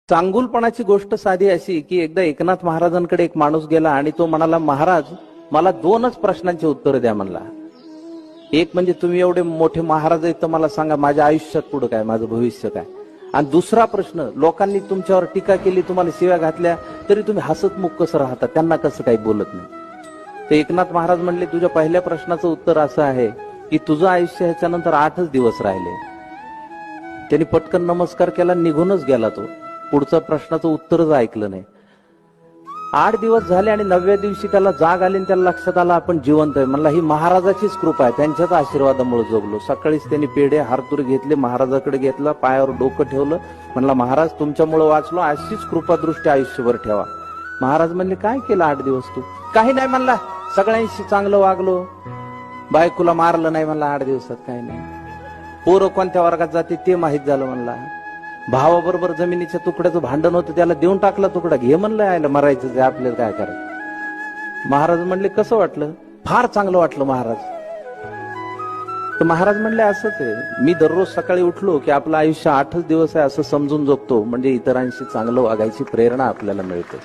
चांगुलपणाची गोष्ट साधी अशी की एकदा एकनाथ महाराजांकडे एक माणूस गेला आणि तो म्हणाला, महाराज मला दोनच प्रश्नांची उत्तर द्या म्हणला. एक म्हणजे तुम्ही एवढे मोठे महाराज आहेत तर मला सांगा माझ्या आयुष्यात पुढे काय, माझं भविष्य काय. आणि दुसरा प्रश्न, लोकांनी तुमच्यावर टीका केली, तुम्हाला शिव्या घातल्या तरी तुम्ही हसतमुख कसं राहता, त्यांना कसं काही बोलत नाही. ते एकनाथ महाराज म्हणले, तुझ्या पहिल्या प्रश्नाचं उत्तर असं आहे की तुझं आयुष्य ह्याच्यानंतर 8च दिवस राहिले. त्यांनी पटकन नमस्कार केला, निघूनच गेला. तो पुढच्या प्रश्नाचं उत्तरच ऐकलं नाही. 8 दिवस झाले आणि 9व्या दिवशी त्याला जाग आली आणि त्याला लक्षात आलं आपण जिवंत आहे. म्हणला ही महाराजाचीच कृपा आहे, त्यांच्याच आशीर्वादामुळे जगलो. सकाळीच त्यांनी पेढे हारतूर घेतले, महाराजाकडे घेतला, पायावर डोकं ठेवलं, म्हणला महाराज तुमच्यामुळे वाचलो, अशीच कृपादृष्टी आयुष्यभर ठेवा. महाराज म्हणले, काय केलं 8 दिवस तू? काही नाही म्हणला, सगळ्यांशी चांगलं वागलो, बायकोला मारलं नाही म्हणला 8 दिवसात. काही नाही. पोरं कोणत्या वर्गात जाते ते माहित झालं म्हणला. भावाबरोबर जमिनीच्या तुकड्याचं भांडण होतं, त्याला देऊन टाकला तुकडा, घे म्हणलं, आयला मरायचं ते आपल्याला काय करायचं. महाराज म्हणले, कसं वाटलं? फार चांगलं वाटलं महाराज. तर महाराज म्हणले, असंच आहे, मी दररोज सकाळी उठलो की आपलं आयुष्य 8च दिवस आहे असं समजून जगतो, म्हणजे इतरांशी चांगलं वागायची प्रेरणा आपल्याला मिळते.